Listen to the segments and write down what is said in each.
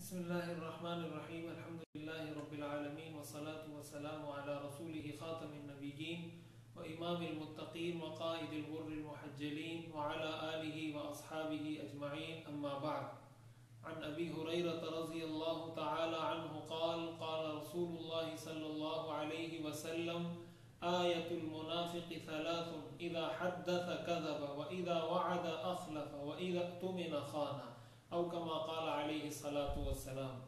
بسم الله الرحمن الرحيم الحمد لله رب العالمين والصلاة والسلام على رسوله خاتم النبيين وإمام المتقين وقائد الغر المحجلين وعلى آله وأصحابه أجمعين أما بعد. عن أبي هريرة رضي الله تعالى عنه قال قال رسول الله صلى الله عليه وسلم آية المنافق ثلاث إذا حدث كذب وإذا وعد أخلف وإذا اؤتمن خان او کما قال علیہ الصلاۃ والسلام.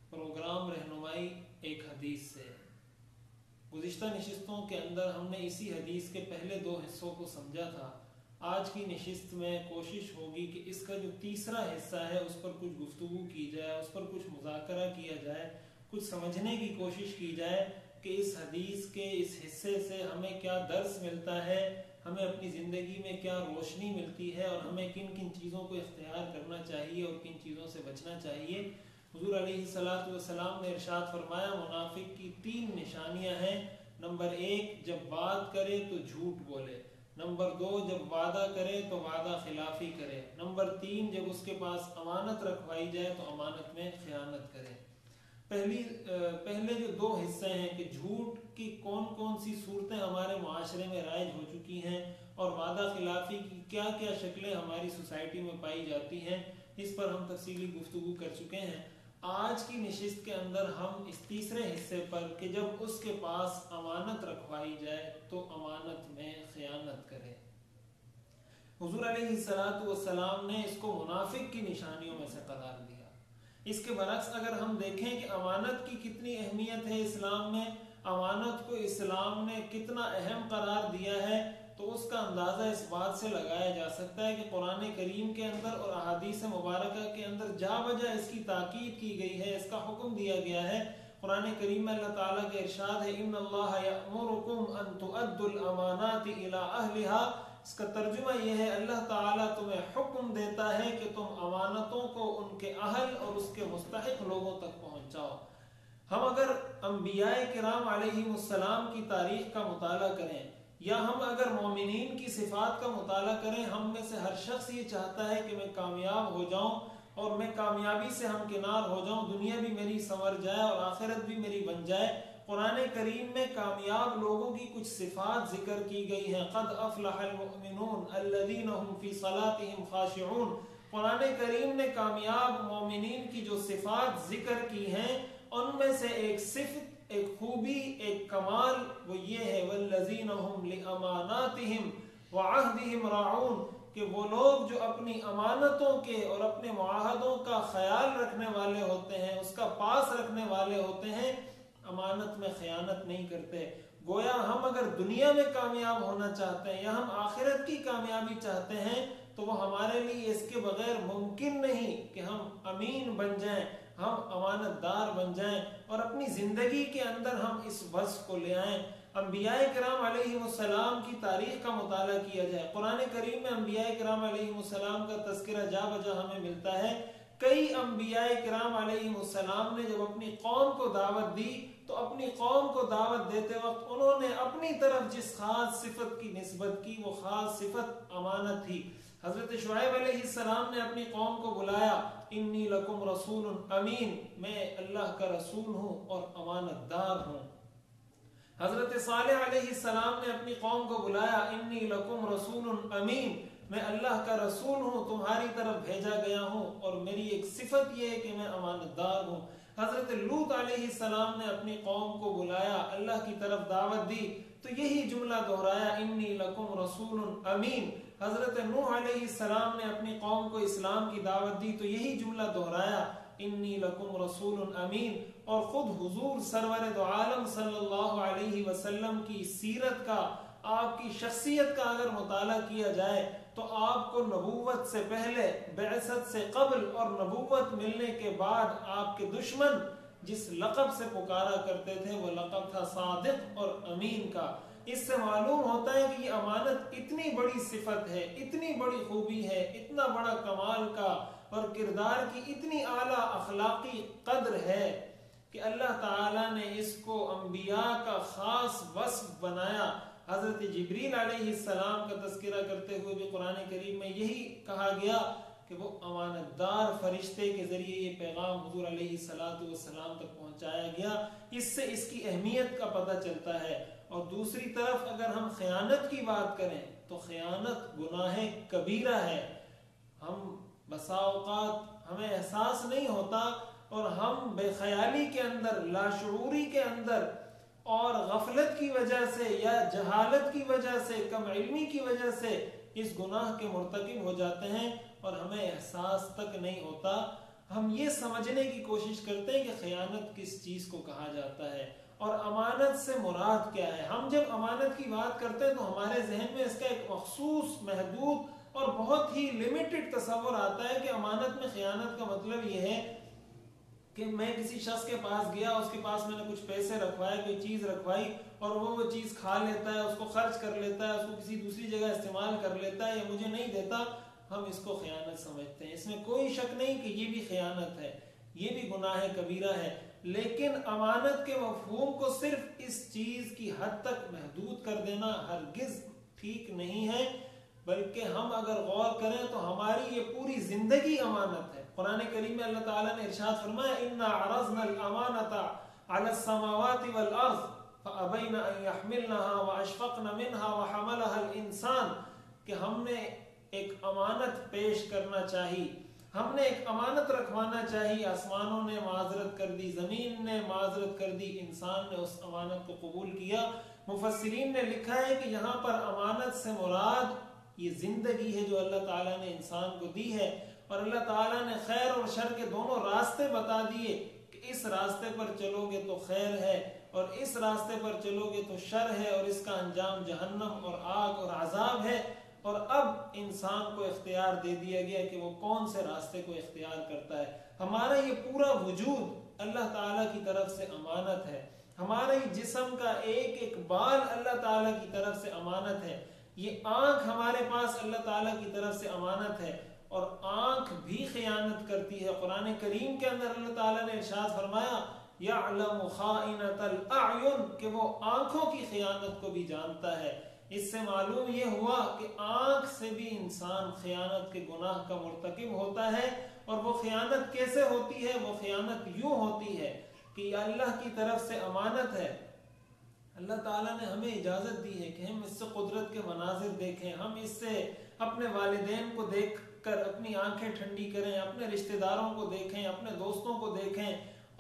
پروگرام رہنمائی ایک حدیث سے. گزشتہ نشستوں کے اندر ہم نے اسی حدیث کے پہلے دو حصوں کو سمجھا تھا. آج کی نشست میں کوشش ہوگی کہ اس کا جو تیسرا حصہ ہے اس پر کچھ گفتگو کی جائے, اس پر کچھ مذاکرہ کیا جائے, کچھ سمجھنے کی کوشش کی جائے کہ اس حدیث کے اس حصے سے ہمیں کیا درس ملتا ہے, ہمیں اپنی زندگی میں کیا روشنی ملتی ہے اور ہمیں کن کن چیزوں کو اختیار کرنا چاہیے اور کن چیزوں سے بچنا چاہیے. حضور علیہ الصلوۃ والسلام نے ارشاد فرمایا منافق کی 3 نشانیاں ہیں. نمبر 1 جب بات کرے تو جھوٹ بولے. نمبر 2 جب وعدہ کرے تو وعدہ خلافی کرے. نمبر 3 جب اس کے پاس امانت رکھوائی جائے تو امانت میں خیانت کرے. پہلے جو 2 حصے ہیں کہ جھوٹ کی کون کون سی صورتیں ہمارے معاشرے میں رائج ہو چکی ہیں اور وعدہ خلافی کی کیا کیا شکلیں ہماری سوسائٹی میں پائی جاتی ہیں, اس پر ہم تفصیلی گفتگو کر چکے ہیں. آج کی نشست کے اندر ہم اس تیسرے حصے پر کہ جب اس کے پاس امانت رکھوائی جائے تو امانت میں خیانت کرے. حضور علیہ الصلوۃ والسلام نے اس کو منافق کی نشانیوں میں سے قرار دیا. اس کے برعکس اگر ہم دیکھیں کہ امانت کی کتنی اہمیت ہے اسلام میں, امانت کو اسلام نے کتنا اہم قرار دیا ہے, تو اس کا اندازہ اس بات سے لگایا جا سکتا ہے کہ قرآن کریم کے اندر اور احادیث مبارکہ کے اندر جا بجا اس کی تاکید کی گئی ہے, اس کا حکم دیا گیا ہے. قرآن کریم میں اللہ تعالیٰ کا ارشاد ہے ان اللہ یأمرکم ان تؤدوا الامانات الی اہلھا. اس کا ترجمہ یہ ہے اللہ تعالیٰ تمہیں حکم دیتا ہے کہ تم امانتوں کو ان کے اہل اور اس کے مستحق لوگوں تک پہنچاؤ. ہم اگر انبیاء کرام علیہم السلام کی تاریخ کا مطالعہ کریں یا ہم اگر مومنین کی صفات کا مطالعہ کریں, ہم میں سے ہر شخص یہ چاہتا ہے کہ میں کامیاب ہو جاؤں اور میں کامیابی سے ہمکنار ہو جاؤں, دنیا بھی میری سنور جائے اور آخرت بھی میری بن جائے. قرآن کریم میں کامیاب لوگوں کی کچھ صفات ذکر کی گئی ہیں. قد افلح المؤمنون الذین هم فی صلاتهم خاشعون. قرآن کریم نے کامیاب مومنین کی جو صفات ذکر کی ہیں ان میں سے ایک صفت, ایک خوبی, ایک کمال وہ یہ ہے والذین هم لاماناتهم وعہدهم راعون, کہ وہ لوگ جو اپنی امانتوں کے اور اپنے معاہدوں کا خیال رکھنے والے ہوتے ہیں, اس کا پاس رکھنے والے ہوتے ہیں, امانت میں خیانت نہیں کرتے. گویا ہم اگر دنیا میں کامیاب ہونا چاہتے ہیں یا ہم آخرت کی کامیابی چاہتے ہیں تو وہ ہمارے لیے اس کے بغیر ممکن نہیں کہ ہم امین بن جائیں, ہم امانت دار بن جائیں اور اپنی زندگی کے اندر ہم اس وصف کو لے آئیں. انبیاء کرام علیہ السلام کی تاریخ کا مطالعہ کیا جائے. قرآن کریم میں انبیاء کرام علیہ السلام کا تذکرہ جا بجا ہمیں ملتا ہے. کئی انبیاء کرام علیہ السلام نے جب اپنی قوم کو دعوت دی تو اپنی قوم کو دعوت دیتے وقت انہوں نے اپنی طرف جس خاص صفت کی نسبت کی وہ خاص صفت امانت تھی. حضرت شعیب علیہ السلام نے اپنی قوم کو بلایا انی لکم رسول امین, میں اللہ کا رسول ہوں اور امانت دار ہوں. حضرت صالح علیہ السلام نے اپنی قوم کو بلایا انی لکم رسول امین, میں اللہ کا رسول ہوں, تمہاری طرف بھیجا گیا ہوں اور میری ایک صفت یہ ہے کہ میں امانت دار ہوں. حضرت لوط علیہ السلام نے اپنی قوم کو بلایا, اللہ کی طرف دعوت دی تو یہی جملہ دہرایا انی لکم رسول امین. حضرت نوح علیہ السلام نے اپنی قوم کو اسلام کی دعوت دی تو یہی جملہ دہرایا انی لکم رسول امین. اور خود حضور سرور دو عالم صلی اللہ علیہ وسلم کی سیرت کا, آپ کی شخصیت کا اگر مطالعہ کیا جائے تو آپ کو نبوت سے پہلے, بعثت سے قبل اور نبوت ملنے کے بعد آپ کے دشمن جس لقب سے پکارا کرتے تھے وہ لقب تھا صادق اور امین کا. اس سے معلوم ہوتا ہے کہ یہ امانت اتنی بڑی صفت ہے, اتنی بڑی خوبی ہے, اتنا بڑا کمال کا اور کردار کی اتنی اعلیٰ اخلاقی قدر ہے کہ اللہ تعالیٰ نے اس کو انبیاء کا خاص وصف بنایا. حضرت جبریل علیہ السلام کا تذکرہ کرتے ہوئے بھی قرآن کریم میں یہی کہا گیا کہ وہ امانت دار فرشتے کے ذریعے یہ پیغام حضور علیہ السلام تک پہنچایا گیا، اس سے اس کی اہمیت کا پتہ چلتا ہے۔ اور دوسری طرف اگر ہم خیانت کی بات کریں تو خیانت گناہ کبیرہ ہے۔ ہم بسا اوقات ہمیں احساس نہیں ہوتا اور ہم بے خیالی کے اندر، لاشعوری کے اندر اور غفلت کی وجہ سے یا جہالت کی وجہ سے، کم علمی کی وجہ سے اس گناہ کے مرتکب ہو جاتے ہیں اور ہمیں احساس تک نہیں ہوتا۔ ہم یہ سمجھنے کی کوشش کرتے ہیں کہ خیانت کس چیز کو کہا جاتا ہے اور امانت سے مراد کیا ہے۔ ہم جب امانت کی بات کرتے ہیں تو ہمارے ذہن میں اس کا ایک مخصوص، محدود اور بہت ہی لیمیٹڈ تصور آتا ہے کہ امانت میں خیانت کا مطلب یہ ہے کہ میں کسی شخص کے پاس گیا، اس کے پاس میں نے کچھ پیسے رکھوائے، کوئی چیز رکھوائی اور وہ چیز کھا لیتا ہے، اس کو خرچ کر لیتا ہے، اس کو کسی دوسری جگہ استعمال کر لیتا ہے یا مجھے نہیں دیتا، ہم اس کو خیانت سمجھتے ہیں۔ اس میں کوئی شک نہیں کہ یہ بھی خیانت ہے، یہ بھی گناہ کبیرہ ہے، لیکن امانت کے مفہوم کو صرف اس چیز کی حد تک محدود کر دینا ہرگز ٹھیک نہیں ہے، بلکہ ہم اگر غور کریں تو ہماری یہ پوری زندگی امانت ہے۔ قرآن کریم میں اللہ تعالیٰ نے ارشاد فرمایا اِنَّا عَرَضْنَا الْأَمَانَةَ عَلَى السَّمَاوَاتِ وَالْأَرْضِ فَأَبَيْنَ أَن يَحْمِلْنَهَا وَأَشْفَقْنَ مِنْهَا وَحَمَلَهَا الْإِنسَانُ کہ ہم نے ایک امانت پیش کرنا چاہیے، ہم نے ایک امانت رکھوانا چاہیے، آسمانوں نے معذرت کر دی، زمین نے معذرت کر دی، انسان نے اس امانت کو قبول کیا۔ مفسرین نے لکھا ہے کہ یہاں پر امانت سے مراد یہ زندگی ہے جو اللہ تعالیٰ نے انسان کو دی ہے، اور اللہ تعالیٰ نے خیر اور شر کے دونوں راستے بتا دیے کہ اس راستے پر چلو گے تو خیر ہے اور اس راستے پر چلو گے تو شر ہے اور اس کا انجام جہنم اور آگ اور عذاب ہے۔ اور اب انسان کو اختیار دے دیا گیا کہ وہ کون سے راستے کو اختیار کرتا ہے۔ ہمارا یہ پورا وجود اللہ تعالیٰ کی طرف سے امانت ہے، ہمارے جسم کا ایک ایک بال اللہ تعالیٰ کی طرف سے امانت ہے، یہ آنکھ ہمارے پاس اللہ تعالیٰ کی طرف سے امانت ہے، اور آنکھ بھی خیانت کرتی ہے۔ قرآن کریم کے اندر اللہ تعالیٰ نے ارشاد فرمایا یعلم خائنۃ الاعین کہ وہ آنکھوں کی خیانت کو بھی جانتا ہے۔ اس سے معلوم یہ ہوا کہ آنکھ سے بھی انسان خیانت کے گناہ کا مرتکب ہوتا ہے، اور وہ خیانت کیسے ہوتی ہے؟ وہ خیانت یوں ہوتی ہے کہ یہ اللہ کی طرف سے امانت ہے، اللہ تعالیٰ نے ہمیں اجازت دی ہے کہ ہم اس سے قدرت کے مناظر دیکھیں، ہم اس سے اپنے والدین کو دیکھ کر اپنی آنکھیں ٹھنڈی کریں، اپنے رشتہ داروں کو دیکھیں، اپنے دوستوں کو دیکھیں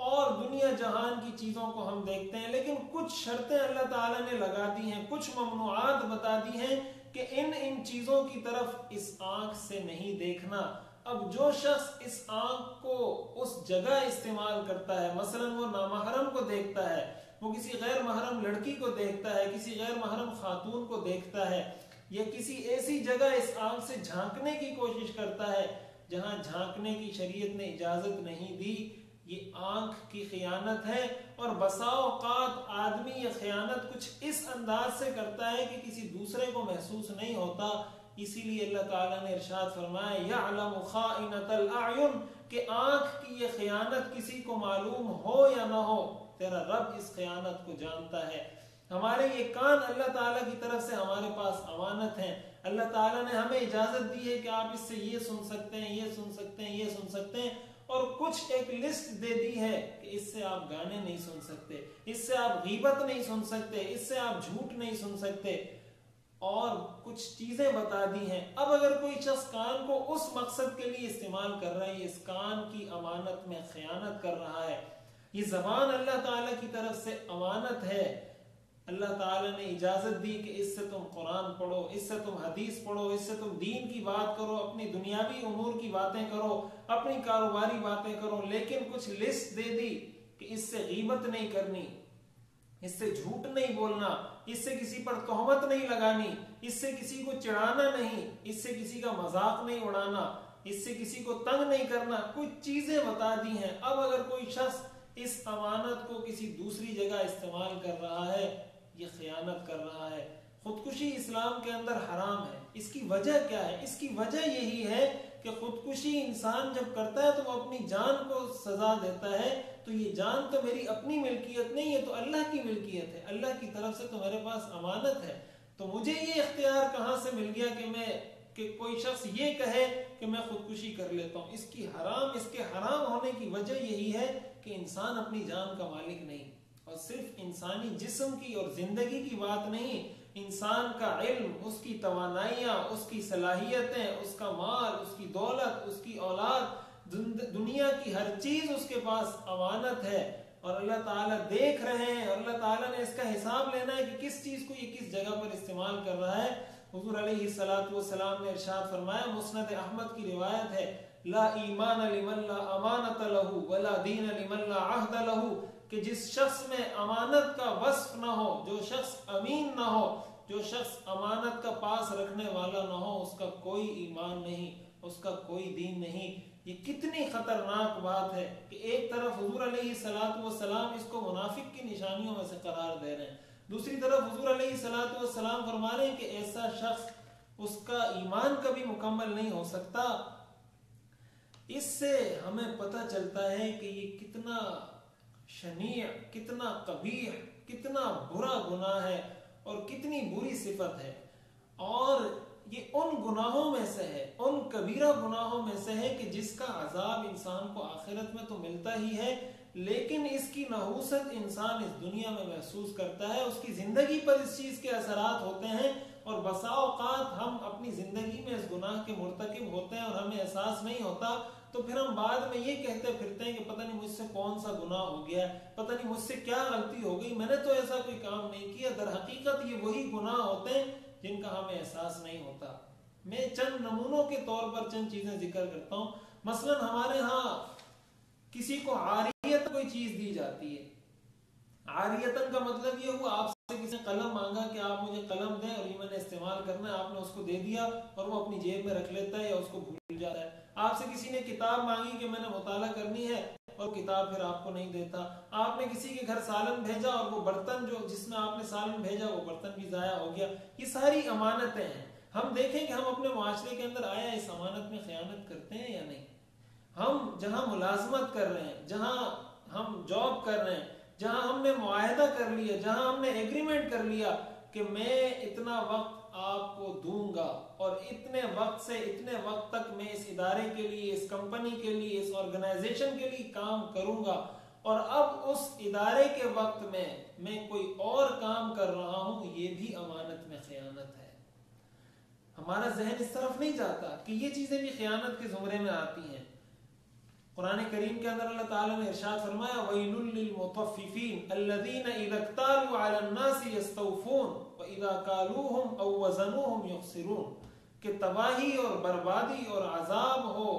اور دنیا جہان کی چیزوں کو ہم دیکھتے ہیں، لیکن کچھ شرطیں اللہ تعالیٰ نے لگا دی ہیں، کچھ ممنوعات بتا دی ہیں کہ ان چیزوں کی طرف اس آنکھ سے نہیں دیکھنا۔ اب جو شخص اس آنکھ کو اس جگہ استعمال کرتا ہے، مثلا وہ نامحرم کو دیکھتا ہے، وہ کسی غیر محرم لڑکی کو دیکھتا ہے، کسی غیر محرم خاتون کو دیکھتا ہے، یا کسی ایسی جگہ اس آنکھ سے جھانکنے کی کوشش کرتا ہے جہاں جھانکنے کی شریعت نے اجازت نہیں دی، یہ آنکھ کی خیانت ہے۔ اور بسا اوقات آدمی یہ خیانت کچھ اس انداز سے کرتا ہے کہ کسی دوسرے کو محسوس نہیں ہوتا، اسی لیے اللہ تعالیٰ نے ارشاد فرمایا یعلم خائنۃ الاعین کہ آنکھ کی یہ خیانت کسی کو معلوم ہو یا نہ ہو، تیرا رب اس خیانت کو جانتا ہے۔ ہمارے یہ کان اللہ تعالیٰ کی طرف سے ہمارے پاس امانت ہیں، اللہ تعالیٰ نے ہمیں اجازت دی ہے کہ آپ اس سے یہ سن سکتے ہیں، یہ سن سکتے ہیں، یہ سن سکتے ہیں، اور کچھ ایک لسٹ دے دی ہے کہ اس سے آپ گانے نہیں سن سکتے، اس سے آپ غیبت نہیں سن سکتے، اس سے آپ جھوٹ نہیں سن سکتے، اور کچھ چیزیں بتا دی ہیں۔ اب اگر کوئی شخص کان کو اس مقصد کے لیے استعمال کر رہا ہے، اس کان کی امانت میں خیانت کر رہا ہے۔ یہ زبان اللہ تعالیٰ کی طرف سے امانت ہے، اللہ تعالیٰ نے اجازت دی کہ اس سے تم قرآن پڑھو، اس سے تم حدیث پڑھو، اس سے تم دین کی بات کرو، اپنی دنیاوی امور کی باتیں کرو، اپنی کاروباری باتیں کرو، لیکن کچھ لسٹ دے دی کہ اس سے غیبت نہیں کرنی، اس سے جھوٹ نہیں بولنا، اس سے کسی پر تہمت نہیں لگانی، اس سے کسی کو چڑھانا نہیں، اس سے کسی کا مذاق نہیں اڑانا، اس سے کسی کو تنگ نہیں کرنا، کچھ چیزیں بتا دی ہیں۔ اب اگر کوئی شخص اس امانت کو کسی دوسری جگہ استعمال کر رہا ہے، یہ خیانت کر رہا ہے۔ خودکشی اسلام کے اندر حرام ہے۔ اس کی وجہ کیا ہے؟ اس کی وجہ یہی ہے کہ خودکشی انسان جب کرتا ہے تو وہ اپنی جان کو سزا دیتا ہے، تو یہ جان تو میری اپنی ملکیت نہیں، یہ تو اللہ کی ملکیت ہے، اللہ کی طرف سے تو میرے پاس امانت ہے، تو مجھے یہ اختیار کہاں سے مل گیا کہ میں کہ کوئی شخص یہ کہے کہ میں خودکشی کر لیتا ہوں، اس کے حرام ہونے کی وجہ یہی ہے کہ انسان اپنی جان کا مالک نہیں، اور صرف انسانی جسم کی اور زندگی کی بات نہیں، انسان کا علم، اس کی توانائیاں، اس کی صلاحیتیں، اس کا مال، اس کی دولت، اس کی اولاد، دنیا کی ہر چیز اس کے پاس امانت ہے، اور اللہ تعالیٰ دیکھ رہے ہیں، اور اللہ تعالیٰ نے اس کا حساب لینا ہے کہ کس چیز کو یہ کس جگہ پر استعمال کر رہا ہے۔ حضور علیہ السلام نے ارشاد فرمایا، مسند احمد کی روایت ہے، لا ایمان لمن لا امانت لہ ولا دین لمن لا عہد لہ، کہ جس شخص میں امانت کا وصف نہ ہو، جو شخص امین نہ ہو، جو شخص امانت کا پاس رکھنے والا نہ ہو، اس کا کوئی ایمان نہیں، اس کا کوئی دین نہیں۔ یہ کتنی خطرناک بات ہے کہ ایک طرف حضور علیہ السلام اس کو منافق کی نشانیوں میں سے قرار دے رہے ہیں، دوسری طرف حضور علیہ السلام فرما رہے ہیں کہ ایسا شخص، اس کا ایمان کبھی مکمل نہیں ہو سکتا۔ اس سے ہمیں پتہ چلتا ہے کہ یہ کتنا شنیع، کتنا قبیح، کتنا برا گناہ ہے اور کتنی بری صفت ہے، اور یہ ان گناہوں میں سے ہے، ان کبیرہ گناہوں میں سے ہے کہ جس کا عذاب انسان کو آخرت میں تو ملتا ہی ہے، لیکن اس کی نحوست انسان اس دنیا میں محسوس کرتا ہے، اس کی زندگی پر اس چیز کے اثرات ہوتے ہیں، اور بسا اوقات ہم اپنی زندگی میں اس گناہ کے مرتکب ہوتے ہیں اور ہمیں احساس نہیں ہوتا، تو پھر ہم بعد میں یہ کہتے پھرتے ہیں کہ پتہ نہیں مجھ سے کون سا گناہ ہو گیا ہے، پتہ نہیں مجھ سے کیا غلطی ہو گئی، میں نے تو ایسا کوئی کام نہیں کیا۔ در حقیقت یہ وہی گناہ ہوتے ہیں جن کا ہمیں احساس نہیں ہوتا۔ میں چند نمونوں کے طور پر چند چیزیں ذکر کرتا ہوں۔ مثلا ہمارے ہاں کسی کو عاریت کوئی چیز دی جاتی ہے، عاریتن کا مطلب یہ ہوا آپ سے کسی نے قلم مانگا کہ آپ مجھے قلم دیں اور یہ میں نے استعمال کرنا ہے، آپ نے اس کو دے دیا اور وہ اپنی جیب میں رکھ لیتا ہے یا اس کو بھول جاتا ہے۔ آپ سے کسی نے کتاب مانگی کہ میں نے مطالعہ کرنی ہے اور کتاب پھر آپ کو نہیں دیتا۔ آپ نے کسی کے گھر سالن بھیجا اور وہ برتن جس میں آپ نے سالن بھیجا وہ برتن بھی ضائع ہو گیا۔ یہ ساری امانتیں ہیں۔ ہم دیکھیں کہ ہم اپنے معاشرے کے اندر آیا اس امانت میں خیانت کرتے ہیں یا نہیں۔ ہم جہاں ملازمت کر رہے ہیں، جہاں ہم جاب کر رہے ہیں، جہاں ہم نے معاہدہ کر لیا، جہاں ہم نے ایگریمنٹ کر لیا کہ میں اتنا وقت آپ کو دوں گا اور اتنے وقت سے اتنے وقت تک میں اس ادارے کے لیے، اس کمپنی کے لیے، اس آرگنائزیشن کے لیے کام کروں گا، اور اب اس ادارے کے وقت میں کوئی اور کام کر رہا ہوں، یہ بھی امانت میں خیانت ہے۔ ہمارا ذہن اس طرف نہیں جاتا کہ یہ چیزیں بھی خیانت کے زمرے میں آتی ہیں۔ قرآن کریم کے اندر اللہ تعالیٰ نے ارشاد فرمایا وَيْلٌ لِّلْمُطَفِّفِينَ الَّذِينَ إِذَا اكْتَالُوا عَلَى النَّاسِ يَسْتَوْفُونَ وَإِذَا كَالُوهُمْ أَوْ وَزَنُوهُمْ يُخْسِرُونَ، کہ تباہی اور بربادی اور عذاب ہو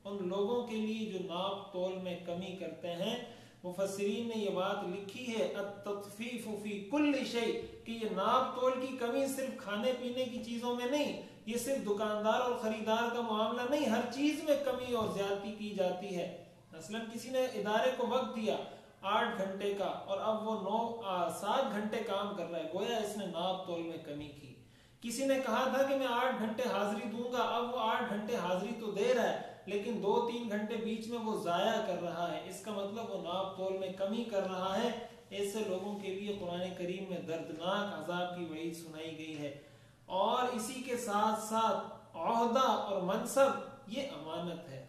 ان لوگوں کے لیے جو ناپ تول میں کمی کرتے ہیں۔ مفسرین نے یہ بات لکھی ہے التطفیف فی کل شیء، کہ یہ ناپ تول کی کمی صرف کھانے پینے کی چیزوں میں نہیں، یہ صرف دکاندار اور خریدار کا معاملہ نہیں، ہر چیز میں کمی اور زیادتی کی جاتی ہے۔ مثلا کسی نے ادارے کو وقت دیا 8 گھنٹے کا اور اب وہ 7 گھنٹے کام کر رہا ہے، گویا اس نے ناپ تول میں کمی کی۔ کسی نے کہا تھا کہ میں 8 گھنٹے حاضری دوں گا، اب وہ 8 گھنٹے حاضری تو دے رہا ہے لیکن 2-3 گھنٹے بیچ میں وہ ضائع کر رہا ہے، اس کا مطلب وہ ناپ تول میں کمی کر رہا ہے۔ ایسے لوگوں کے لیے قرآن کریم میں دردناک عذاب کی وعید سنائی گئی ہے۔ اور اسی کے ساتھ ساتھ عہدہ اور منصب، یہ امانت ہے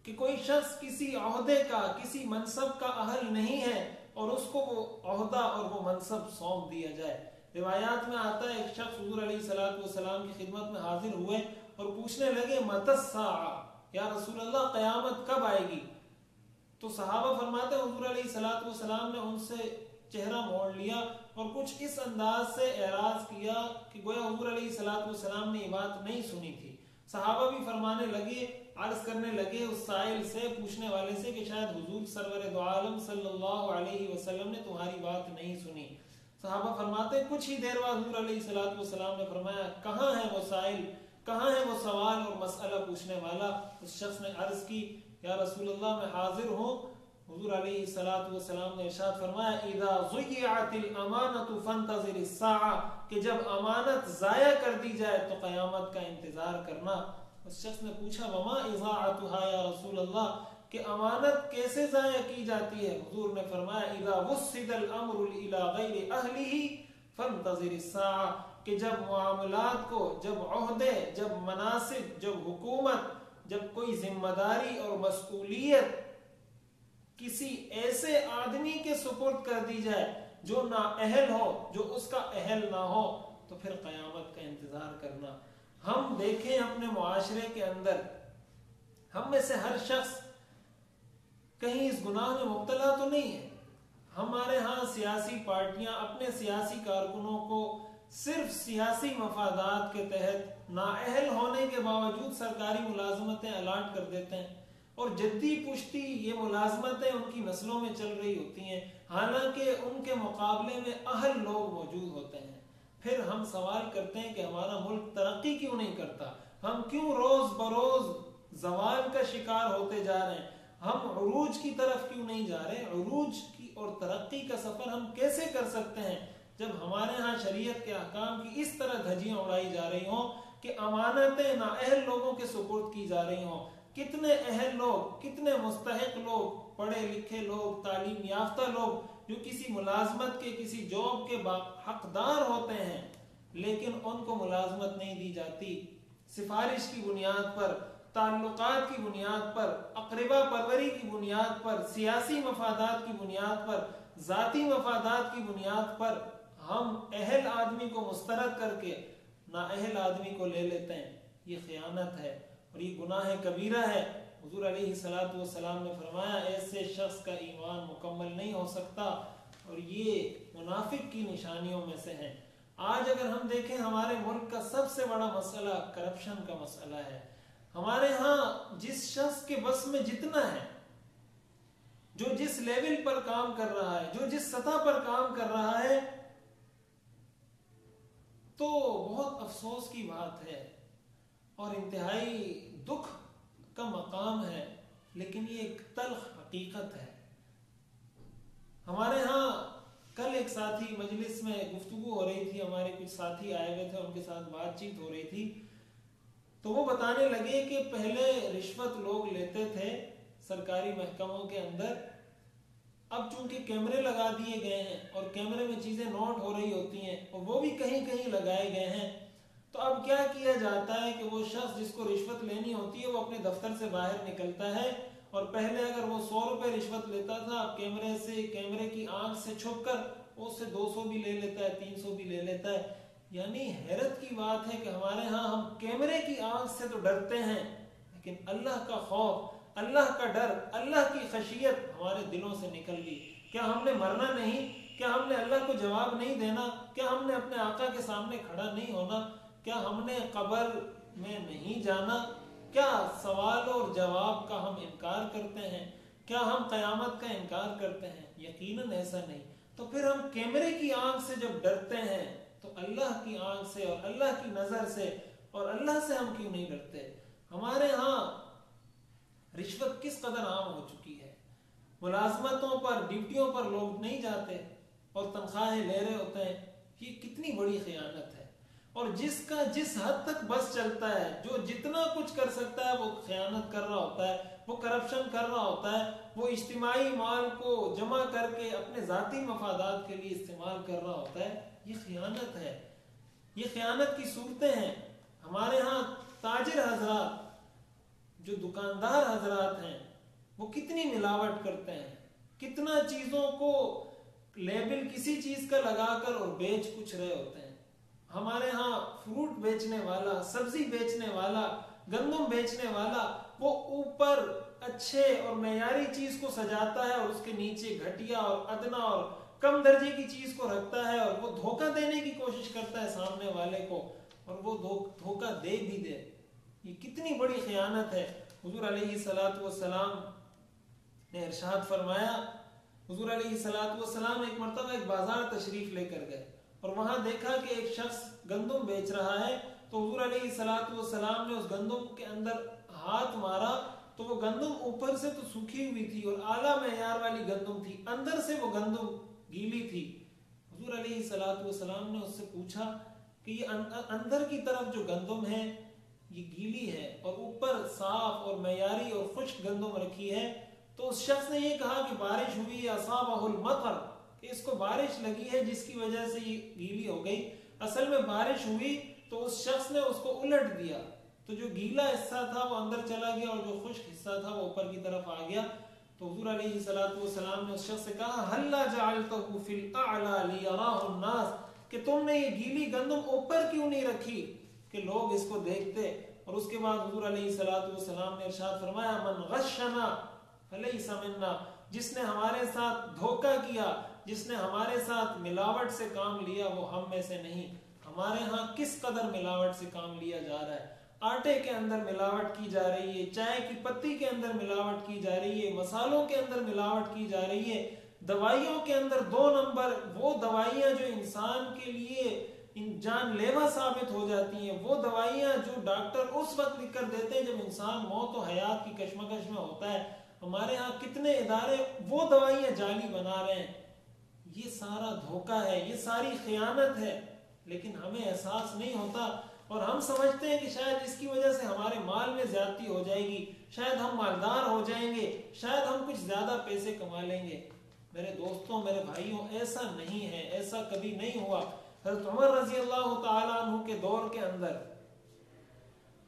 کہ کوئی شخص کسی عہدے کا، کسی منصب کا اہل نہیں ہے اور اس کو وہ عہدہ اور وہ منصب سونپ دیا جائے۔ روایات میں آتا ہے ایک شخص حضور علیہ السلام کی خدمت میں حاضر ہوئے اور پوچھنے لگے متی الساعہ، یا رسول اللہ قیامت کب آئے گی؟ تو صحابہ فرماتے ہیں حضور علیہ السلام نے ان سے چہرہ موڑ لیا اور کچھ اس انداز سے اعراض کیا کہ گویا حضور علیہ السلام نے یہ بات نہیں سنی تھی۔ صحابہ بھی فرمانے لگے، عرض کرنے لگے اس سائل سے، پوچھنے والے سے، کہ شاید حضور سرور دو عالم صلی اللہ علیہ وسلم نے تمہاری بات نہیں سنی۔ صحابہ فرماتے کچھ ہی دیر بعد حضور علیہ السلام نے فرمایا کہاں ہے وہ سائل، کہاں ہے وہ سوال اور مسئلہ پوچھنے والا؟ اس شخص نے عرض کی یا رسول اللہ میں حاضر ہوں۔ حضور علیہ السلام نے ارشاد فرمایا اذا ضیعت الامانۃ فانتظر الساعہ، کہ جب امانت ضائع کر دی جائے تو قیامت کا انتظار کرنا۔ اس شخص نے پوچھا وما اضاعتها یا رسول اللہ، کہ امانت کیسے ضائع کی جاتی ہے؟ حضور نے فرمایا اذا وسد الامر الى غیر اہلہ فانتظر الساعہ، کہ جب معاملات کو، جب عہدے، جب مناصب، جب حکومت، جب کوئی ذمہ داری اور مسئولیت کسی ایسے آدمی کے سپرد کر دی جائے جو نااہل ہو، جو اس کا اہل نہ ہو، تو پھر قیامت کا انتظار کرنا۔ ہم دیکھیں اپنے معاشرے کے اندر، ہم میں سے ہر شخص کہیں اس گناہ میں مبتلا تو نہیں ہے۔ ہمارے ہاں سیاسی پارٹیاں اپنے سیاسی کارکنوں کو صرف سیاسی مفادات کے تحت نااہل ہونے کے باوجود سرکاری ملازمتیں الاٹ کر دیتے ہیں، اور جدی پشتی یہ ملازمتیں ان کی نسلوں میں چل رہی ہوتی ہیں، حالانکہ ان کے مقابلے میں اہل لوگ موجود ہوتے ہیں۔ پھر ہم سوال کرتے ہیں کہ ہمارا ملک ترقی کیوں نہیں کرتا، ہم کیوں روز بروز زوال کا شکار ہوتے جا رہے ہیں، ہم عروج کی طرف کیوں نہیں جا رہے۔ عروج کی اور ترقی کا سفر ہم کیسے کر سکتے ہیں جب ہمارے ہاں شریعت کے احکام کی اس طرح دھجیاں اڑائی جا رہی ہوں کہ امانتیں نااہل لوگوں کے سپرد کی جا رہی ہوں۔ کتنے اہل لوگ، کتنے مستحق لوگ، پڑھے لکھے لوگ، تعلیم یافتہ لوگ جو کسی ملازمت کے، کسی جاب کے حقدار ہوتے ہیں، لیکن ان کو ملازمت نہیں دی جاتی، سفارش کی بنیاد پر، تعلقات کی بنیاد پر، اقربا پروری کی بنیاد پر، سیاسی مفادات کی بنیاد پر، ذاتی مفادات کی بنیاد پر ہم اہل آدمی کو مسترد کر کے نااہل آدمی کو لے لیتے ہیں۔ یہ خیانت ہے اور یہ گناہ کبیرہ ہے۔ حضور علیہ الصلوۃ والسلام نے فرمایا ایسے شخص کا ایمان مکمل نہیں ہو سکتا، اور یہ منافق کی نشانیوں میں سے ہیں۔ آج اگر ہم دیکھیں ہمارے ملک کا سب سے بڑا مسئلہ کرپشن کا مسئلہ ہے۔ ہمارے ہاں جس شخص کے بس میں جتنا ہے، جو جس لیول پر کام کر رہا ہے، جو جس سطح پر کام کر رہا ہے، تو بہت افسوس کی بات ہے اور انتہائی دکھ کا مقام ہے، لیکن یہ ایک تلخ حقیقت ہے۔ ہمارے ہاں کل ایک ساتھی مجلس میں گفتگو ہو رہی تھی، ہمارے کچھ ساتھی آئے ہوئے تھے، ان کے ساتھ بات چیت ہو رہی تھی، تو وہ بتانے لگے کہ پہلے رشوت لوگ لیتے تھے سرکاری محکموں کے اندر، اب چونکہ کیمرے لگا دیے گئے ہیں اور کیمرے میں چیزیں نوٹ ہو رہی ہوتی ہیں، اور وہ بھی کہیں کہیں لگائے گئے ہیں، تو اب کیا کیا جاتا ہے کہ وہ شخص جس کو رشوت لینی ہوتی ہے وہ اپنے دفتر سے باہر نکلتا ہے، اور پہلے اگر وہ 100 روپے رشوت لیتا تھا، اب کیمرے کی آنکھ سے چھپ کر وہ اس سے 200 بھی لے لیتا ہے، 300 بھی لے لیتا ہے۔ یعنی حیرت کی بات ہے کہ ہمارے ہاں ہم کیمرے کی آنکھ سے تو ڈرتے ہیں، لیکن اللہ کا خوف، اللہ کا ڈر، اللہ کی خشیت ہمارے دلوں سے نکل گئی۔ کیا ہم نے مرنا نہیں؟ کیا ہم نے اللہ کو جواب نہیں دینا؟ کیا ہم نے اپنے آقا کے سامنے کھڑا نہیں ہونا؟ کیا ہم نے قبر میں نہیں جانا؟ کیا سوال اور جواب کا ہم انکار کرتے ہیں؟ کیا ہم قیامت کا انکار کرتے ہیں؟ یقیناً ایسا نہیں۔ تو پھر ہم کیمرے کی آنکھ سے جب ڈرتے ہیں تو اللہ کی آنکھ سے اور اللہ کی نظر سے اور اللہ سے ہم کیوں نہیں ڈرتے؟ ہمارے ہاں رشوت کس قدر عام ہو چکی ہے، ملازمتوں پر، ڈیوٹیوں پر لوگ نہیں جاتے اور تنخواہیں لے رہے ہوتے ہیں۔ یہ کتنی بڑی خیانت ہے، اور جس کا جس حد تک بس چلتا ہے، جو جتنا کچھ کر سکتا ہے وہ خیانت کر رہا ہوتا ہے، وہ کرپشن کر رہا ہوتا ہے، وہ اجتماعی مال کو جمع کر کے اپنے ذاتی مفادات کے لیے استعمال کر رہا ہوتا ہے۔ یہ خیانت ہے، یہ خیانت کی صورتیں ہیں۔ ہمارے ہاں تاجر حضرات، جو دکاندار حضرات ہیں، وہ کتنی ملاوٹ کرتے ہیں، کتنا چیزوں کو لیبل کسی چیز کا لگا کر اور بیچ کچھ رہے ہوتے ہیں۔ ہمارے ہاں فروٹ بیچنے والا، سبزی بیچنے والا، گندم بیچنے والا، وہ اوپر اچھے اور معیاری چیز کو سجاتا ہے اور اس کے نیچے گھٹیا اور ادنا اور کم درجے کی چیز کو رکھتا ہے، اور وہ دھوکہ دینے کی کوشش کرتا ہے سامنے والے کو، اور وہ دھوکہ دے بھی دے۔ یہ کتنی بڑی خیانت ہے۔ حضور علیہ الصلوۃ والسلام نے ارشاد فرمایا، حضور علیہ الصلوۃ والسلام ایک مرتبہ ایک بازار تشریف لے کر گئے اور وہاں دیکھا کہ ایک شخص گندم بیچ رہا ہے، تو حضور علیہ الصلوۃ والسلام نے اس گندم کے اندر ہاتھ مارا تو وہ گندم اوپر سے تو سوکھی ہوئی تھی اور اعلیٰ معیار والی گندم تھی، اندر سے وہ گندم گیلی تھی۔ حضور علیہ الصلوۃ والسلام نے اس سے پوچھا کہ یہ اندر کی طرف جو گندم ہے یہ گیلی ہے اور اوپر صاف اور معیاری اور خشک گندم رکھی ہے، تو اس شخص نے یہ کہا کہ بارش ہوئی، اصابہ المطر، کہ اس کو بارش لگی ہے جس کی وجہ سے یہ گیلی ہو گئی۔ اصل میں بارش ہوئی تو اس شخص نے اس کو الٹ دیا، تو جو گیلا حصہ تھا وہ اندر چلا گیا اور جو خشک حصہ تھا وہ اوپر کی طرف آ گیا. تو حضور علیہ الصلوۃ والسلام نے اس شخص سے کہا ہلا جعلتہ فی الاعلی لیراہ الناس، کہ تم نے یہ گیلی گندم اوپر کیوں نہیں رکھی کہ لوگ اس کو دیکھتے. اور اس کے بعد حضور علیہ الصلوۃ والسلام نے ارشاد فرمایا من غشنا فلیس منا، جس نے ہمارے ساتھ دھوکہ کیا، جس نے ہمارے ساتھ ملاوٹ سے کام لیا وہ ہم میں سے نہیں. ہمارے ہاں کس قدر ملاوٹ سے کام لیا جا رہا ہے، آٹے کے اندر ملاوٹ کی جا رہی ہے، چائے کی پتی کے اندر ملاوٹ کی جا رہی ہے، مسالوں کے اندر ملاوٹ کی جا رہی ہے، دوائیوں کے اندر 2 نمبر وہ دوائیاں جو انسان کے لیے جان لیوا ثابت ہو جاتی ہیں، وہ دوائیاں جو ڈاکٹر اس وقت لکھ کر دیتے ہیں جب انسان موت و حیات کی کشمکش میں ہوتا ہے. ہمارے ہاں کتنے ادارے وہ دوائیاں جعلی بنا رہے ہیں. یہ سارا دھوکہ ہے، یہ ساری خیانت ہے، لیکن ہمیں احساس نہیں ہوتا اور ہم سمجھتے ہیں کہ شاید اس کی وجہ سے ہمارے مال میں زیادتی ہو جائے گی، شاید ہم مالدار ہو جائیں گے، شاید ہم کچھ زیادہ پیسے کما لیں گے. میرے دوستوں، میرے بھائیوں، ایسا نہیں ہے، ایسا کبھی نہیں ہوا. حضرت عمر رضی اللہ تعالیٰ عنہ کے دور کے اندر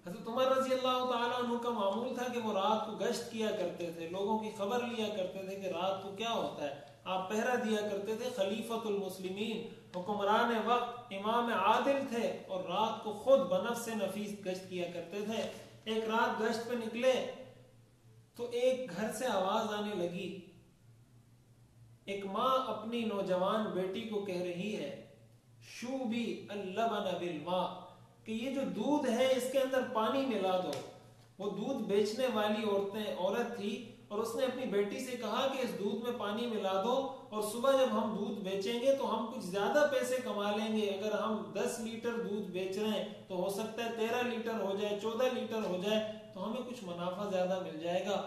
حضرت عمر رضی اللہ تعالیٰ عنہ کا معمول تھا کہ وہ رات کو گشت کیا کرتے تھے، لوگوں کی خبر لیا کرتے تھے کہ رات کو کیا ہوتا ہے. آپ پہرا دیا کرتے تھے، خلیفۃ المسلمین، حکمران وقت، امام عادل تھے اور رات کو خود بنفس نفیس گشت کیا کرتے تھے. ایک رات گشت پہ نکلے تو ایک گھر سے آواز آنے لگی. ایک ماں اپنی نوجوان بیٹی کو کہہ رہی ہے شوبی اللبن بالماء، کہ یہ جو دودھ ہے اس کے اندر پانی ملا دو. وہ دودھ بیچنے والی عورت تھی اور اس نے اپنی بیٹی سے کہا کہ اس دودھ میں پانی ملا دو اور صبح جب ہم دودھ بیچیں گے تو ہم کچھ زیادہ پیسے کما لیں گے. اگر ہم 10 لیٹر دودھ بیچ رہے ہیں تو ہو سکتا ہے 13 لیٹر ہو جائے، 14 لیٹر ہو جائے، تو ہمیں کچھ منافع زیادہ مل جائے گا.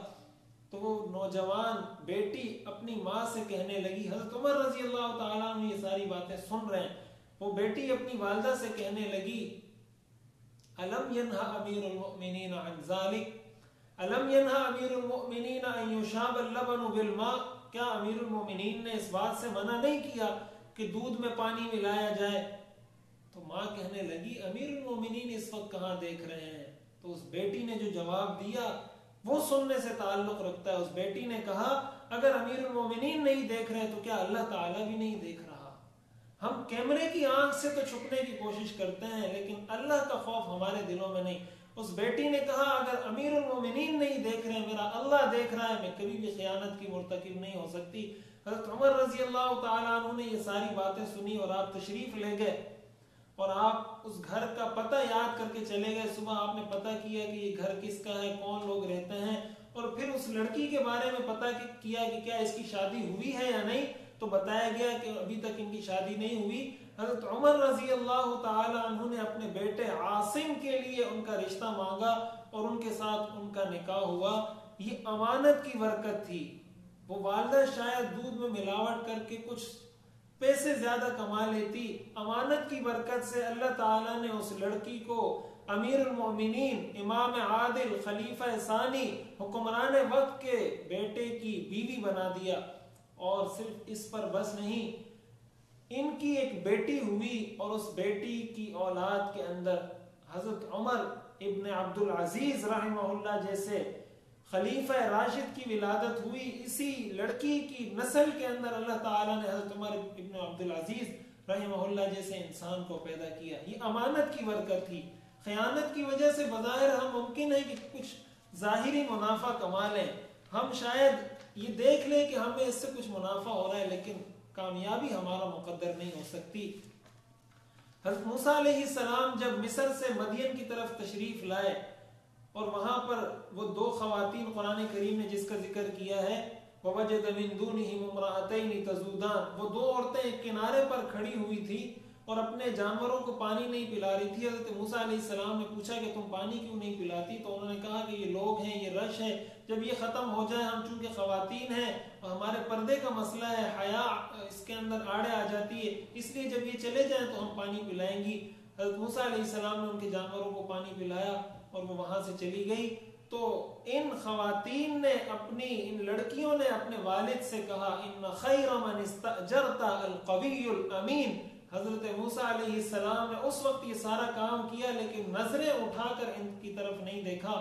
تو وہ نوجوان بیٹی اپنی ماں سے کہنے لگی، حضرت عمر رضی اللہ تعالیٰ عنہ یہ ساری باتیں سن رہے ہیں، وہ بیٹی اپنی والدہ سے کہنے لگی الم ینہا امیر المؤمنین عن ذالک، الم ینہا امیر المؤمنین ان یشاب اللبن بالماء، کیا امیر المؤمنین نے اس بات سے منع نہیں کیا کہ دودھ میں پانی ملایا جائے؟ تو ماں کہنے لگی امیر المؤمنین اس وقت کہاں دیکھ رہے ہیں. تو اس بیٹی نے جو جواب دیا وہ سننے سے تعلق رکھتا ہے. اس بیٹی نے کہا اگر امیر المومنین نہیں دیکھ رہے تو کیا اللہ تعالیٰ بھی نہیں دیکھ رہا؟ ہم کیمرے کی آنکھ سے تو چھپنے کی کوشش کرتے ہیں لیکن اللہ کا خوف ہمارے دلوں میں نہیں. اس بیٹی نے کہا اگر امیر المومنین نہیں دیکھ رہے میرا اللہ دیکھ رہا ہے، میں کبھی بھی خیانت کی مرتکب نہیں ہو سکتی. حضرت عمر رضی اللہ تعالیٰ عنہ نے یہ ساری باتیں سنی اور آپ تشریف لے گئے اور آپ اس گھر کا پتہ یاد کر کے چلے گئے. صبح آپ نے پتہ کیا کہ یہ گھر کس کا ہے، کون لوگ رہتے ہیں، اور پھر اس لڑکی کے بارے میں پتہ کیا کہ کیا اس کی شادی ہوئی ہے یا نہیں. تو بتایا گیا کہ ابھی تک ان کی شادی نہیں ہوئی. حضرت عمر رضی اللہ تعالی عنہ نے اپنے بیٹے عاصم کے لیے ان کا رشتہ مانگا اور ان کے ساتھ ان کا نکاح ہوا. یہ امانت کی برکت تھی. وہ والدہ شاید دودھ میں ملاوٹ کر کے کچھ پیسے زیادہ کما لیتی، امانت کی برکت سے اللہ تعالیٰ نے اس لڑکی کو امیر المؤمنین، امام عادل، خلیفہ ثانی، حکمران وقت کے بیٹے کی بیوی بنا دیا. اور صرف اس پر بس نہیں، ان کی ایک بیٹی ہوئی اور اس بیٹی کی اولاد کے اندر حضرت عمر ابن عبد العزیز رحمہ اللہ جیسے خلیفہ راشد کی ولادت ہوئی. اسی لڑکی کی نسل کے اندر اللہ تعالیٰ نے حضرت عمر ابن عبد العزیز رحمہ اللہ جیسے انسان کو پیدا کیا. یہ امانت کی برکت تھی. خیانت کی وجہ سے بظاہر ہم ممکن ہے کہ کچھ ظاہری منافع کما لیں، ہم شاید یہ دیکھ لیں کہ ہمیں اس سے کچھ منافع ہو رہا ہے، لیکن کامیابی ہمارا مقدر نہیں ہو سکتی. حضرت موسیٰ علیہ السلام جب مصر سے مدین کی طرف تشریف لائے اور وہاں پر وہ 2 خواتین قرآن کریم نے جس کا ذکر کیا ہے وَوَجَدَ مِن دُونِهِمُ امْرَأَتَيْنِ تَذُودَانِ، وہ 2 عورتیں ایک کنارے پر کھڑی ہوئی تھی اور اپنے جانوروں کو پانی نہیں پلا رہی تھی. حضرت موسیٰ علیہ السلام نے پوچھا کہ تم پانی کیوں نہیں پلاتی؟ تو انہوں نے کہا کہ یہ لوگ ہیں، یہ رش ہے، جب یہ ختم ہو جائے، ہم چونکہ خواتین ہیں اور ہمارے پردے کا مسئلہ ہے، حیا اس کے اندر آڑے آ جاتی ہے، اس لیے جب یہ چلے جائیں تو ہم پانی پلائیں گی. حضرت موسیٰ علیہ السلام نے ان کے جانوروں کو پانی پلایا اور وہ وہاں سے چلی گئی. تو ان خواتین نے ان لڑکیوں نے اپنے والد سے کہا ان خیر من استاجرت القوی الامین، حضرت موسیٰ علیہ السلام نے اس وقت یہ سارا کام کیا لیکن نظریں اٹھا کر ان کی طرف نہیں دیکھا،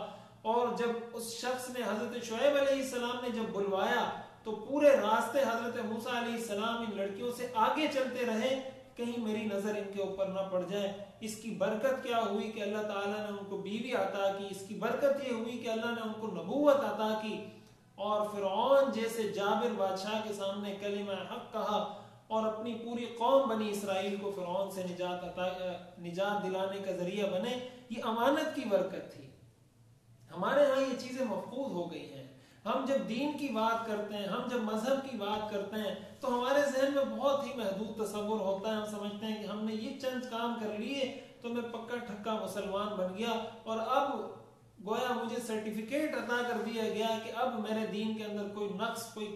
اور جب اس شخص نے حضرت شعیب علیہ السلام نے جب بلوایا تو پورے راستے حضرت موسیٰ علیہ السلام ان لڑکیوں سے آگے چلتے رہے، کہیں میری نظر ان کے اوپر نہ پڑ جائے۔ اس کی برکت کیا ہوئی کہ اللہ تعالیٰ نے ان کو بیوی عطا کی، اس کی برکت یہ ہوئی کہ اللہ نے ان کو نبوت عطا کی، اور فرعون جیسے جابر بادشاہ کے سامنے کلمہ حق کہا اور اپنی پوری قوم بنی اسرائیل کو فرعون سے نجات دلانے کا ذریعہ بنے۔ یہ امانت کی برکت تھی۔ ہمارے ہاں یہ چیزیں محفوظ ہو گئی ہیں۔ ہم جب دین کی بات کرتے ہیں، ہم جب مذہب کی بات کرتے ہیں تو ہمارے ذہن میں بہت ہی محدود تصور ہوتا ہے۔ ہم سمجھتے ہیں کہ ہم نے یہ چند کام کر لیے تو میں پکا ٹھکا مسلمان بن گیا، اور اب گویا مجھے سرٹیفکیٹ عطا کر دیا گیا کہ اب میرے دین کے اندر کوئی نقص، کوئی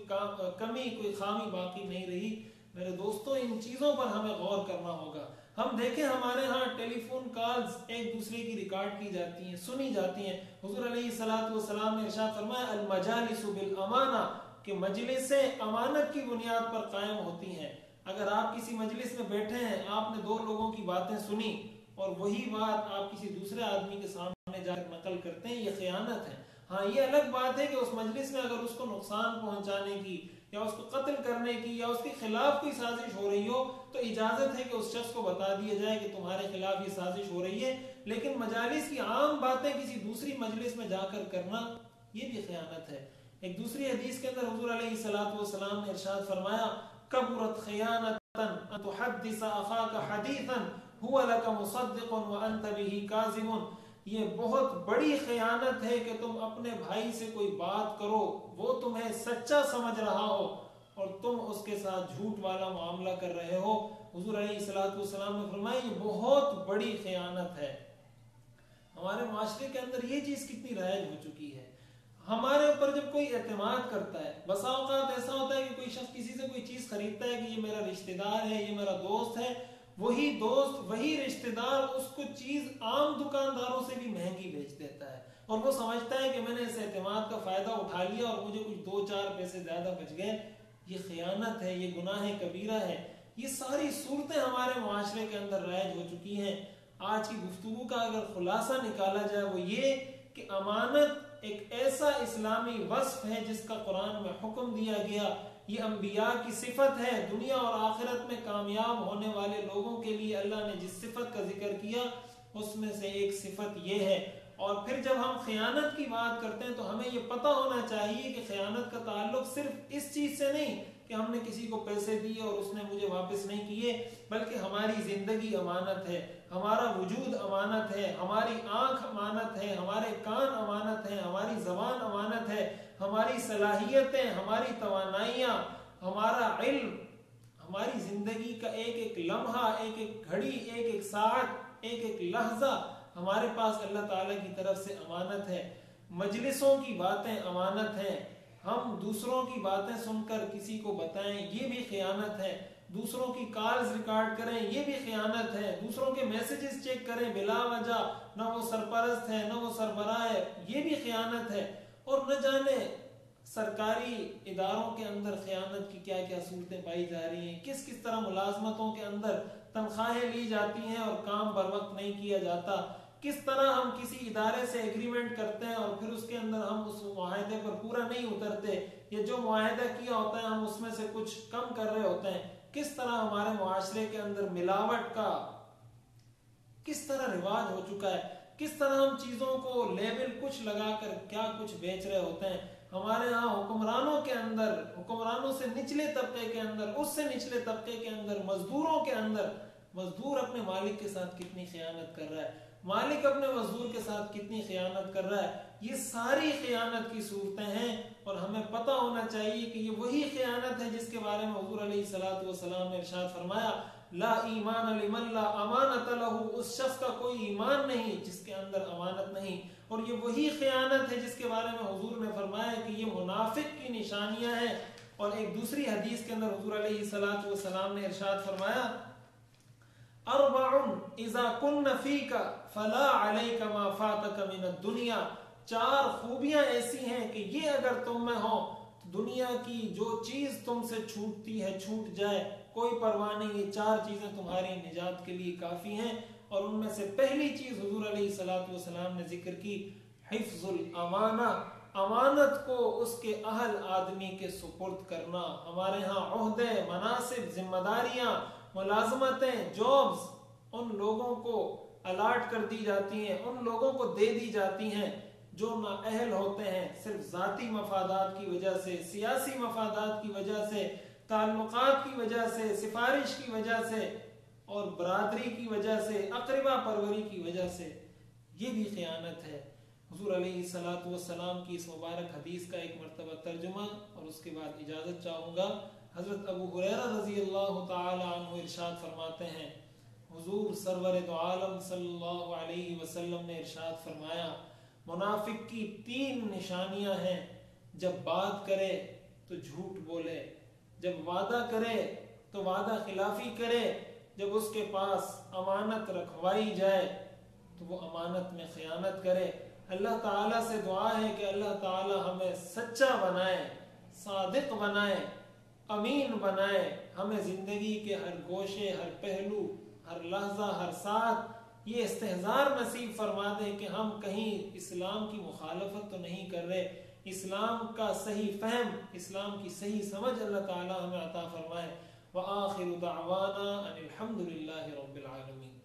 کمی، کوئی خامی باقی نہیں رہی۔ میرے دوستوں، ان چیزوں پر ہمیں غور کرنا ہوگا۔ ہم دیکھیں ہمارے ہاں ٹیلی فون کالز ایک دوسرے کی ریکارڈ کی جاتی ہیں، سنی جاتی ہیں۔ حضور علیہ السلام نے ارشاد فرمایا المجالس بالامانہ، کہ مجلسیں امانت کی بنیاد پر قائم ہوتی ہیں۔ اگر آپ کسی مجلس میں بیٹھے ہیں، آپ نے دو لوگوں کی باتیں سنی اور وہی بات آپ کسی دوسرے آدمی کے سامنے جا کر نقل کرتے ہیں، یہ خیانت ہے۔ ہاں، یہ الگ بات ہے کہ اس مجلس میں اگر اس کو نقصان پہنچانے کی یا اس کو قتل کرنے کی یا اس کے خلاف کوئی سازش ہو رہی ہو تو اجازت ہے کہ اس شخص کو بتا دیا جائے کہ تمہارے خلاف یہ سازش ہو رہی ہے، لیکن مجالس کی عام باتیں کسی دوسری مجلس میں جا کر کرنا، یہ بھی خیانت ہے۔ ایک دوسری حدیث کے اندر حضور علیہ السلام نے ارشاد فرمایا کبرت خیانتا ان تحدث اخاک حدیثا هو لك مصدق وانت به کاذب، یہ بہت بڑی خیانت ہے کہ تم اپنے بھائی سے کوئی بات کرو، وہ تمہیں سچا سمجھ رہا ہو اور تم اس کے ساتھ جھوٹ والا معاملہ کر رہے ہو۔ حضور علیہ السلام نے فرمایا یہ بہت بڑی خیانت ہے۔ ہمارے معاشرے کے اندر یہ چیز کتنی رائج ہو چکی ہے۔ ہمارے اوپر جب کوئی اعتماد کرتا ہے، بسا اوقات ایسا ہوتا ہے کہ کوئی شخص کسی سے کوئی چیز خریدتا ہے کہ یہ میرا رشتہ دار ہے، یہ میرا دوست ہے، وہی دوست، وہی رشتہ دار اس کو چیز عام دکانداروں سے بھی مہنگی بیچ دیتا ہے، اور وہ سمجھتا ہے کہ میں نے اس اعتماد کا فائدہ اٹھا لیا اور مجھے کچھ 2-4 پیسے زیادہ بچ گئے۔ یہ خیانت ہے، یہ گناہ کبیرہ ہے۔ یہ ساری صورتیں ہمارے معاشرے کے اندر رائج ہو چکی ہیں۔ آج کی گفتگو کا اگر خلاصہ نکالا جائے وہ یہ کہ امانت ایک ایسا اسلامی وصف ہے جس کا قرآن میں حکم دیا گیا، یہ انبیاء کی صفت ہے۔ دنیا اور آخرت میں کامیاب ہونے والے لوگوں کے لیے اللہ نے جس صفت کا ذکر کیا اس میں سے ایک صفت یہ ہے۔ اور پھر جب ہم خیانت کی بات کرتے ہیں تو ہمیں یہ پتہ ہونا چاہیے کہ خیانت کا تعلق صرف اس چیز سے نہیں کہ ہم نے کسی کو پیسے دیے اور اس نے مجھے واپس نہیں کیے، بلکہ ہماری زندگی امانت ہے، ہمارا وجود امانت ہے، ہماری آنکھ امانت ہے، ہمارے کان امانت ہے، ہماری زبان امانت ہے، ہماری صلاحیتیں، ہماری توانائیاں، ہمارا علم، ہماری زندگی کا ایک ایک لمحہ، ایک ایک گھڑی، ایک ایک ساعت، ایک ایک لحظہ ہمارے پاس اللہ تعالیٰ کی طرف سے امانت ہے۔ مجلسوں کی باتیں امانت ہیں۔ ہم دوسروں کی باتیں سن کر کسی کو بتائیں، یہ بھی خیانت ہے۔ دوسروں کی کالز ریکارڈ کریں، یہ بھی خیانت ہے۔ دوسروں کے میسیجز چیک کریں بلا وجہ، نہ وہ سرپرست ہے نہ وہ سربراہ ہے، یہ بھی خیانت ہے۔ اور نہ جانے سرکاری اداروں کے اندر خیانت کی کیا کیا صورتیں پائی جا رہی ہیں، کس کس طرح ملازمتوں کے اندر تنخواہیں لی جاتی ہیں اور کام بر وقت نہیں کیا جاتا، کس طرح ہم کسی ادارے سے ایگریمنٹ کرتے ہیں اور پھر اس کے اندر ہم اس معاہدے پر پورا نہیں اترتے، یا جو معاہدہ کیا ہوتا ہے ہم اس میں سے کچھ کم کر رہے ہوتے ہیں۔ کس طرح ہمارے معاشرے کے اندر ملاوٹ کا کس طرح رواج ہو چکا ہے، کس طرح ہم چیزوں کو لیبل کچھ لگا کر کیا کچھ بیچ رہے ہوتے ہیں۔ ہمارے ہاں حکمرانوں کے اندر، حکمرانوں سے نچلے طبقے کے اندر، اس سے نچلے طبقے کے اندر، مزدوروں کے اندر، مزدور اپنے مالک کے ساتھ کتنی خیانت کر رہا ہے، مالک اپنے مزدور کے ساتھ کتنی خیانت کر رہا ہے۔ یہ ساری خیانت کی صورتیں ہیں، اور ہمیں پتہ ہونا چاہیے کہ یہ وہی خیانت ہے جس کے بارے میں حضور علیہ السلام نے ارشاد فرمایا لا ایمان لمن لا امانت لہ، اس شخص کا کوئی ایمان نہیں جس کے اندر امانت نہیں۔ اور یہ وہی خیانت ہے جس کے بارے میں حضور نے فرمایا کہ یہ منافق کی نشانیاں ہیں۔ اور ایک دوسری حدیث کے اندر حضور علیہ السلام نے ارشاد فرمایا اربع اذا کن فیک فلا علیک ما فاتک من الدنیا، 4 خوبیاں ایسی ہیں کہ یہ اگر تم میں ہوں تو دنیا کی جو چیز تم سے چھوٹتی ہے چھوٹ جائے، کوئی پرواہ نہیں، یہ 4 چیزیں تمہاری نجات کے لیے کافی ہیں۔ اور ان میں سے پہلی چیز حضور علیہ الصلوۃ والسلام نے ذکر کی، حفظ الامانہ، امانت کو اس کے اہل آدمی کے سپرد کرنا۔ ہمارے ہاں عہدے، مناصب، ذمہ داریاں، ملازمتیں، جابز ان لوگوں کو الاٹ کر دی جاتی ہیں، ان لوگوں کو دے دی جاتی ہیں جو نااہل ہوتے ہیں، صرف ذاتی مفادات کی وجہ سے، سیاسی مفادات کی وجہ سے، تعلقات کی وجہ سے، سفارش کی وجہ سے اور برادری کی وجہ سے، اقربا پروری کی وجہ سے۔ یہ بھی خیانت ہے۔ حضور علیہ الصلوۃ والسلام کی اس مبارک حدیث کا ایک مرتبہ ترجمہ اور اس کے بعد اجازت چاہوں گا۔ حضرت ابو ہریرہ رضی اللہ تعالی عنہ ارشاد فرماتے ہیں، حضور سرور دو عالم صلی اللہ علیہ وسلم نے ارشاد فرمایا، منافق کی 3 نشانیاں ہیں، جب بات کرے تو جھوٹ بولے، جب وعدہ کرے تو وعدہ خلافی کرے، جب اس کے پاس امانت رکھوائی جائے تو وہ امانت میں خیانت کرے۔ اللہ تعالیٰ سے دعا ہے کہ اللہ تعالیٰ ہمیں سچا بنائے، صادق بنائے، امین بنائے، ہمیں زندگی کے ہر گوشے، ہر پہلو، ہر لحظہ، ہر ساتھ یہ استحضار نصیب فرما دے کہ ہم کہیں اسلام کی مخالفت تو نہیں کر رہے، اسلام کا صحیح فہم، اسلام کی صحیح سمجھ اللہ تعالیٰ ہمیں عطا فرمائے۔ وآخر دعوانا ان الحمد للہ رب العالمین۔